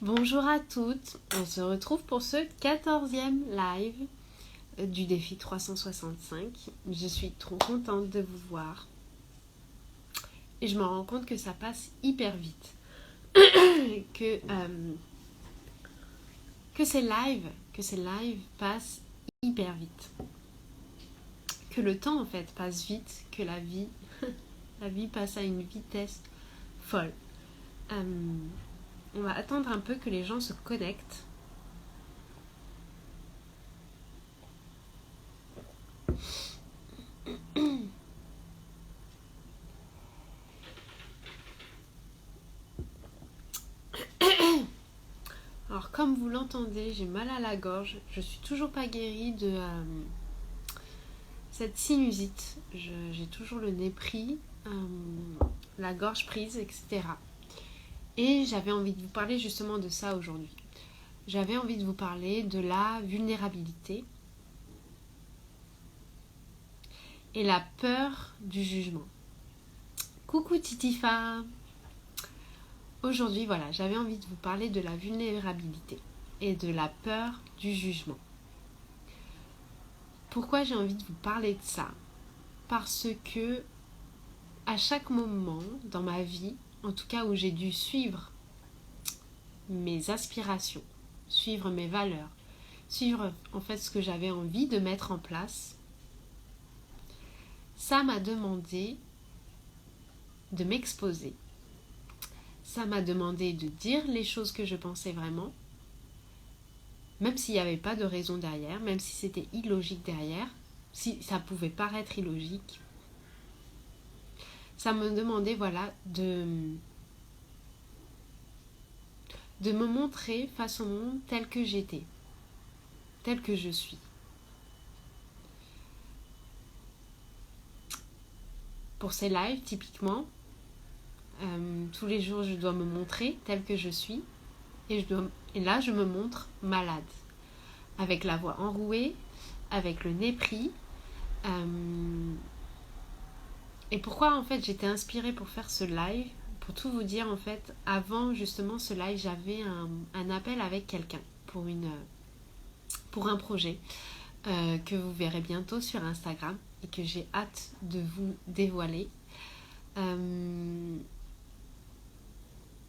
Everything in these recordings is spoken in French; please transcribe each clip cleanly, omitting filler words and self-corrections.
Bonjour à toutes, on se retrouve pour ce 14e live du défi 365. Je suis trop contente de vous voir et je me rends compte que ça passe hyper vite, que ces lives passent hyper vite, que le temps en fait passe vite, que la vie passe à une vitesse folle. On va attendre un peu que les gens se connectent. Alors comme vous l'entendez, j'ai mal à la gorge. Je suis toujours pas guérie de cette sinusite. J'ai toujours le nez pris, la gorge prise, etc. Et j'avais envie de vous parler justement de ça aujourd'hui. J'avais envie de vous parler de la vulnérabilité et la peur du jugement. Coucou Titifa! Aujourd'hui, voilà, j'avais envie de vous parler de la vulnérabilité et de la peur du jugement. Pourquoi j'ai envie de vous parler de ça? Parce que à chaque moment dans ma vie, en tout cas où j'ai dû suivre mes aspirations, suivre mes valeurs, suivre en fait ce que j'avais envie de mettre en place, ça m'a demandé de m'exposer. Ça m'a demandé de dire les choses que je pensais vraiment, même s'il n'y avait pas de raison derrière, même si c'était illogique derrière, si ça pouvait paraître illogique. Ça me demandait voilà de me montrer face au monde tel que j'étais, tel que je suis. Pour ces lives, typiquement, tous les jours je dois me montrer tel que je suis et là je me montre malade, avec la voix enrouée, avec le nez pris. Et pourquoi en fait j'étais inspirée pour faire ce live? Pour tout vous dire, en fait, avant justement ce live, j'avais un appel avec quelqu'un pour un projet que vous verrez bientôt sur Instagram et que j'ai hâte de vous dévoiler.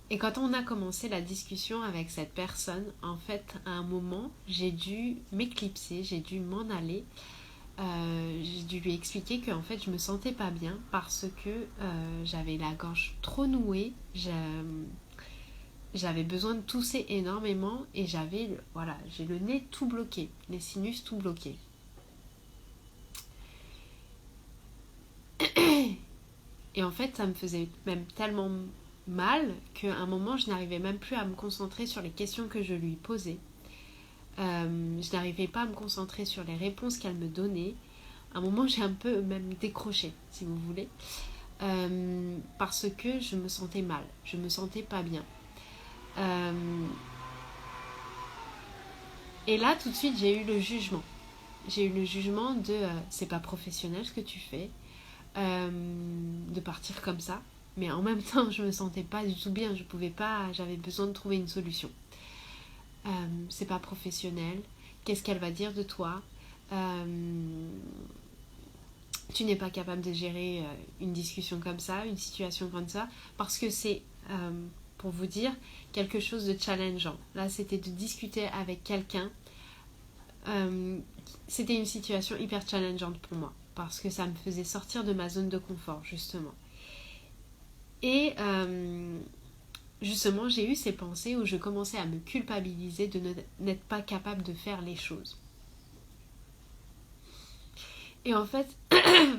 Et quand on a commencé la discussion avec cette personne, en fait, à un moment, j'ai dû m'éclipser, j'ai dû m'en aller. J'ai dû lui expliquer que en fait je me sentais pas bien parce que j'avais la gorge trop nouée, j'avais besoin de tousser énormément et j'ai le nez tout bloqué, les sinus tout bloqués. Et en fait ça me faisait même tellement mal qu'à un moment je n'arrivais même plus à me concentrer sur les questions que je lui posais. Je n'arrivais pas à me concentrer sur les réponses qu'elle me donnait. À un moment, j'ai un peu même décroché, si vous voulez, parce que je me sentais mal, je me sentais pas bien. Et là, tout de suite, j'ai eu le jugement. J'ai eu le jugement de c'est pas professionnel ce que tu fais, de partir comme ça. Mais en même temps, je me sentais pas du tout bien, je pouvais pas, j'avais besoin de trouver une solution. C'est pas professionnel, qu'est-ce qu'elle va dire de toi? Tu n'es pas capable de gérer une discussion comme ça, une situation comme ça, parce que c'est, pour vous dire, quelque chose de challengeant. Là, c'était de discuter avec quelqu'un. C'était une situation hyper challengeante pour moi, parce que ça me faisait sortir de ma zone de confort, justement. Et justement, j'ai eu ces pensées où je commençais à me culpabiliser de n'être pas capable de faire les choses. Et en fait,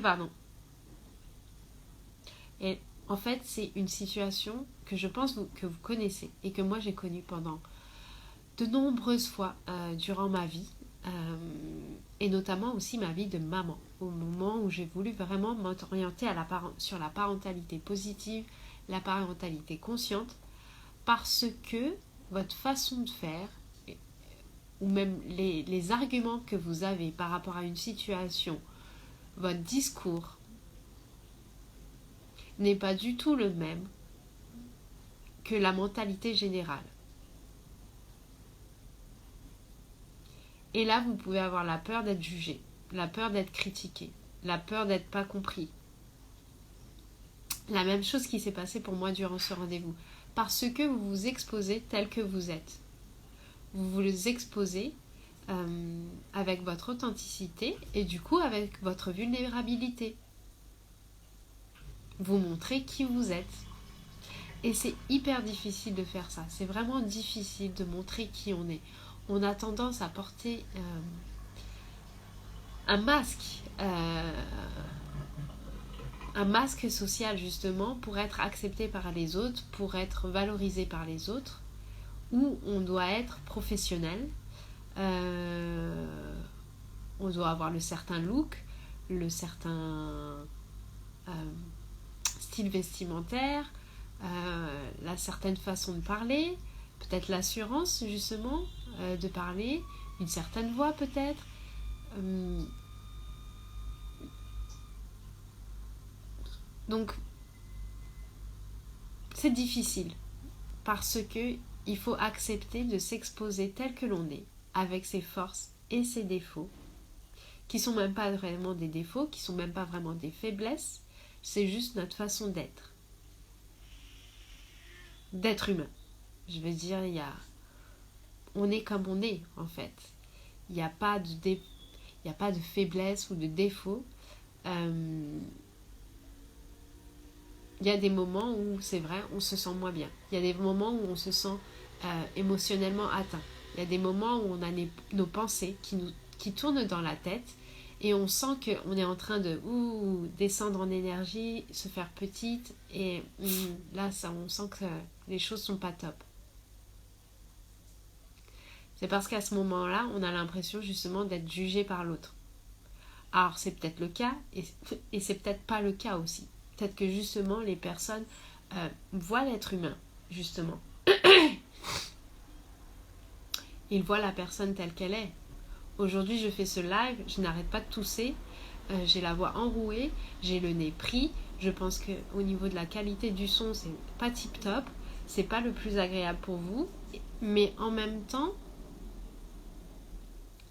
pardon. Et en fait, c'est une situation que je pense que vous connaissez et que moi j'ai connue pendant de nombreuses fois durant ma vie et notamment aussi ma vie de maman, au moment où j'ai voulu vraiment m'orienter sur la parentalité positive, la parentalité consciente, parce que votre façon de faire ou même les arguments que vous avez par rapport à une situation, votre discours n'est pas du tout le même que la mentalité générale. Et là, vous pouvez avoir la peur d'être jugé, la peur d'être critiqué, la peur d'être pas compris. La même chose qui s'est passée pour moi durant ce rendez-vous. Parce que vous vous exposez tel que vous êtes. Vous vous exposez avec votre authenticité et du coup avec votre vulnérabilité. Vous montrez qui vous êtes. Et c'est hyper difficile de faire ça. C'est vraiment difficile de montrer qui on est. On a tendance à porter un masque social justement pour être accepté par les autres, pour être valorisé par les autres, où on doit être professionnel, on doit avoir le certain look, le certain style vestimentaire, la certaine façon de parler, peut-être l'assurance justement de parler, une certaine voix peut-être. Donc c'est difficile parce que il faut accepter de s'exposer tel que l'on est, avec ses forces et ses défauts, qui sont même pas vraiment des défauts, qui sont même pas vraiment des faiblesses, c'est juste notre façon d'être humain. Je veux dire, on est comme on est en fait. Il n'y a pas de faiblesse ou de défaut. Il y a des moments où, c'est vrai, on se sent moins bien. Il y a des moments où on se sent émotionnellement atteint. Il y a des moments où on a nos pensées qui tournent dans la tête et on sent qu'on est en train de descendre en énergie, se faire petite et là, on sent que les choses sont pas top. C'est parce qu'à ce moment-là, on a l'impression justement d'être jugé par l'autre. Alors, c'est peut-être le cas et c'est peut-être pas le cas aussi. Peut-être que justement les personnes voient l'être humain, justement. Ils voient la personne telle qu'elle est. Aujourd'hui, je fais ce live, je n'arrête pas de tousser, j'ai la voix enrouée, j'ai le nez pris. Je pense qu'au niveau de la qualité du son, c'est pas tip top, c'est pas le plus agréable pour vous, mais en même temps,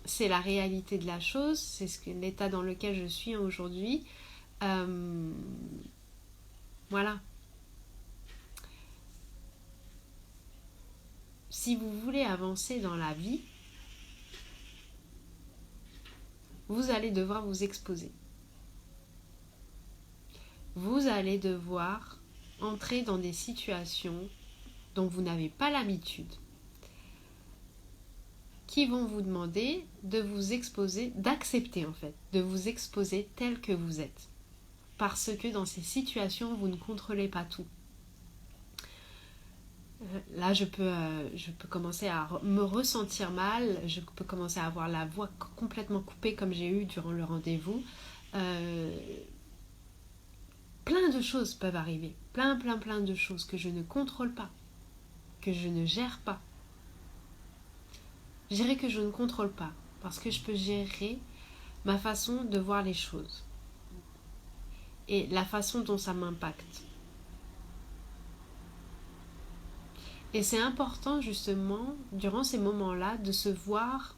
c'est la réalité de la chose, c'est l'état dans lequel je suis aujourd'hui. Voilà. Si vous voulez avancer dans la vie, vous allez devoir vous exposer. Vous allez devoir entrer dans des situations dont vous n'avez pas l'habitude, qui vont vous demander de vous exposer, d'accepter en fait, de vous exposer tel que vous êtes. Parce que dans ces situations, vous ne contrôlez pas tout. Là, je peux commencer à me ressentir mal, je peux commencer à avoir la voix complètement coupée comme j'ai eu durant le rendez-vous. Plein de choses peuvent arriver, plein de choses que je ne contrôle pas, que je ne gère pas. Je dirais que je ne contrôle pas, parce que je peux gérer ma façon de voir les choses et la façon dont ça m'impacte. Et c'est important justement, durant ces moments-là, de se voir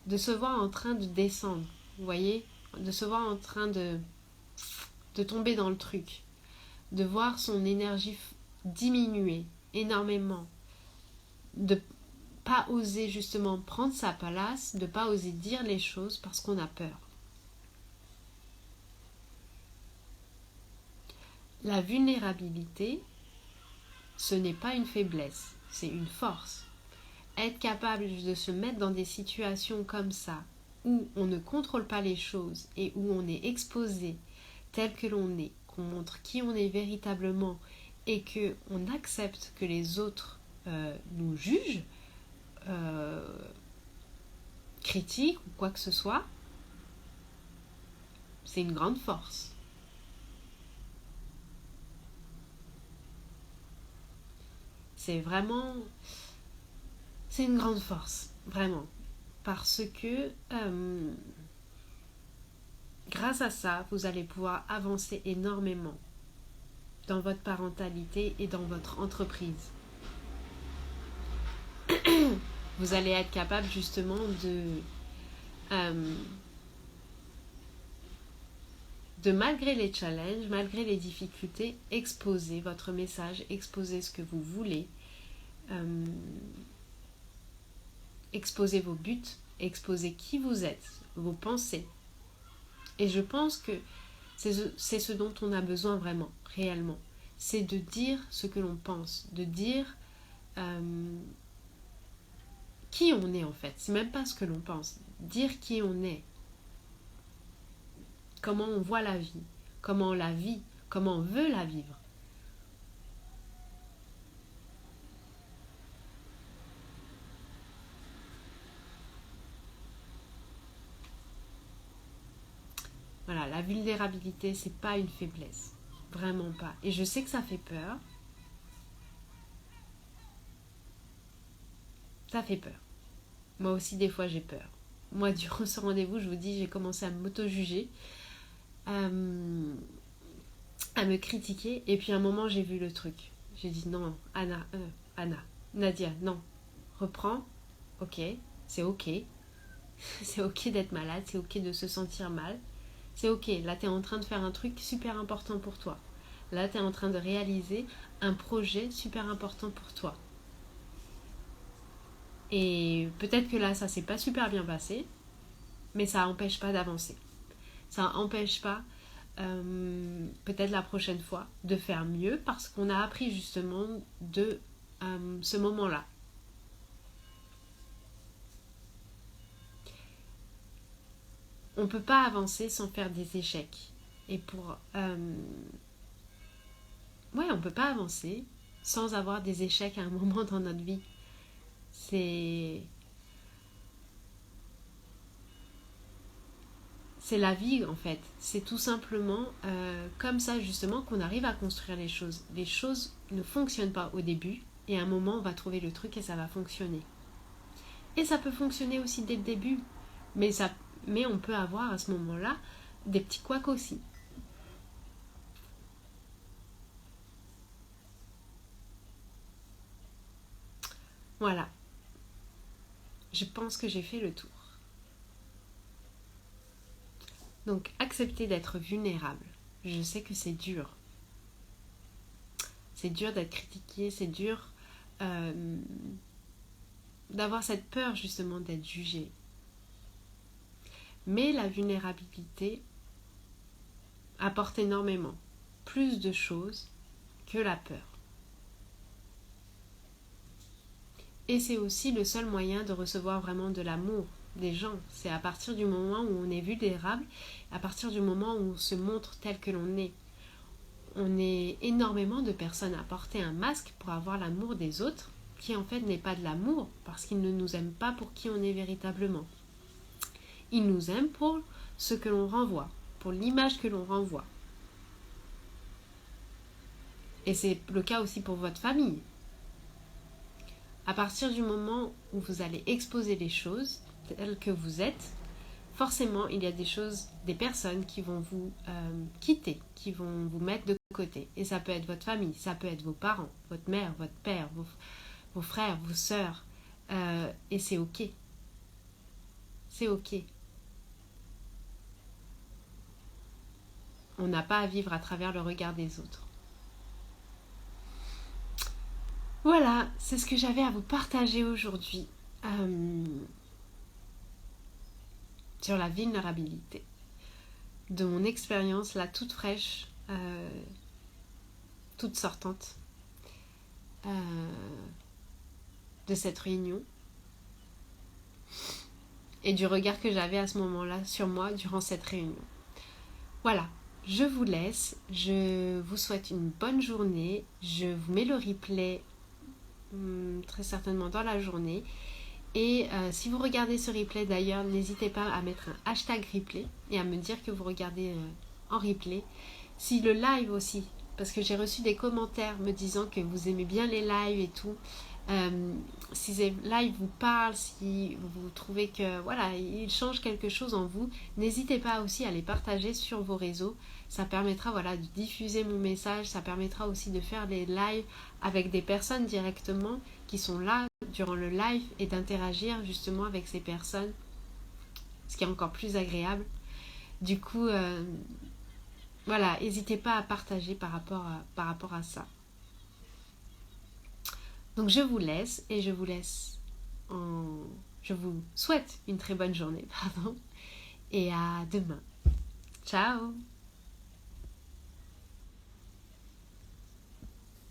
en train de descendre, vous voyez, de se voir en train de tomber dans le truc, de voir son énergie diminuer énormément, de pas oser justement prendre sa place, de pas oser dire les choses parce qu'on a peur. La vulnérabilité, ce n'est pas une faiblesse, c'est une force. Être capable de se mettre dans des situations comme ça, où on ne contrôle pas les choses et où on est exposé tel que l'on est, qu'on montre qui on est véritablement et qu'on accepte que les autres nous jugent, critiquent ou quoi que ce soit, c'est une grande force. C'est une grande force, vraiment. Parce que grâce à ça, vous allez pouvoir avancer énormément dans votre parentalité et dans votre entreprise. Vous allez être capable justement euh, de malgré les challenges, malgré les difficultés, exposer votre message, exposer ce que vous voulez, euh, exposer vos buts, exposer qui vous êtes, vos pensées. Et je pense que c'est ce dont on a besoin vraiment, réellement. C'est de dire ce que l'on pense, de dire qui on est en fait. C'est même pas ce que l'on pense, dire qui on est. Comment on voit la vie, comment on la vit, comment on veut la vivre. Voilà, la vulnérabilité, c'est pas une faiblesse. Vraiment pas. Et je sais que ça fait peur. Ça fait peur. Moi aussi, des fois, j'ai peur. Moi, durant ce rendez-vous, je vous dis, j'ai commencé à m'auto-juger, à me critiquer. Et puis, à un moment, j'ai vu le truc. J'ai dit, non, Nadia, non. Reprends. Ok, c'est ok. C'est ok d'être malade, c'est ok de se sentir mal. C'est ok, là, tu es en train de faire un truc super important pour toi. Là, tu es en train de réaliser un projet super important pour toi. Et peut-être que là, ça s'est pas super bien passé, mais ça n'empêche pas d'avancer. Ça n'empêche pas, peut-être la prochaine fois, de faire mieux parce qu'on a appris justement de ce moment-là. On ne peut pas avancer sans faire des échecs. Et pour... ouais, on ne peut pas avancer sans avoir des échecs à un moment dans notre vie. C'est la vie en fait. C'est tout simplement comme ça justement qu'on arrive à construire les choses. Les choses ne fonctionnent pas au début et à un moment on va trouver le truc et ça va fonctionner. Et ça peut fonctionner aussi dès le début, mais on peut avoir à ce moment-là des petits couacs aussi. Voilà, je pense que j'ai fait le tour. Donc accepter d'être vulnérable. Je sais que c'est dur. C'est dur d'être critiqué, c'est dur d'avoir cette peur justement d'être jugé. Mais la vulnérabilité apporte énormément, plus de choses que la peur. Et c'est aussi le seul moyen de recevoir vraiment de l'amour des gens. C'est à partir du moment où on est vulnérable, à partir du moment où on se montre tel que l'on est. On est énormément de personnes à porter un masque pour avoir l'amour des autres, qui en fait n'est pas de l'amour, parce qu'ils ne nous aiment pas pour qui on est véritablement. Ils nous aiment pour ce que l'on renvoie, pour l'image que l'on renvoie. Et c'est le cas aussi pour votre famille. À partir du moment où vous allez exposer les choses telles que vous êtes, forcément il y a des choses, des personnes qui vont vous quitter, qui vont vous mettre de côté. Et ça peut être votre famille, ça peut être vos parents, votre mère, votre père, vos frères, vos sœurs. Et c'est ok. C'est ok. On n'a pas à vivre à travers le regard des autres. Voilà, c'est ce que j'avais à vous partager aujourd'hui sur la vulnérabilité. De mon expérience, là, toute fraîche, toute sortante de cette réunion et du regard que j'avais à ce moment-là sur moi durant cette réunion. Voilà, je vous laisse, je vous souhaite une bonne journée, je vous mets le replay très certainement dans la journée. Et si vous regardez ce replay d'ailleurs, n'hésitez pas à mettre un hashtag replay et à me dire que vous regardez en replay. Si le live aussi, parce que j'ai reçu des commentaires me disant que vous aimez bien les lives et tout. Si ces lives vous parlent, si vous trouvez que voilà, ils changent quelque chose en vous, n'hésitez pas aussi à les partager sur vos réseaux. Ça permettra voilà, de diffuser mon message, ça permettra aussi de faire des lives avec des personnes directement qui sont là durant le live et d'interagir justement avec ces personnes, ce qui est encore plus agréable. Du coup, voilà, n'hésitez pas à partager par rapport à ça. Donc je vous laisse et je vous souhaite une très bonne journée, pardon, et à demain. Ciao!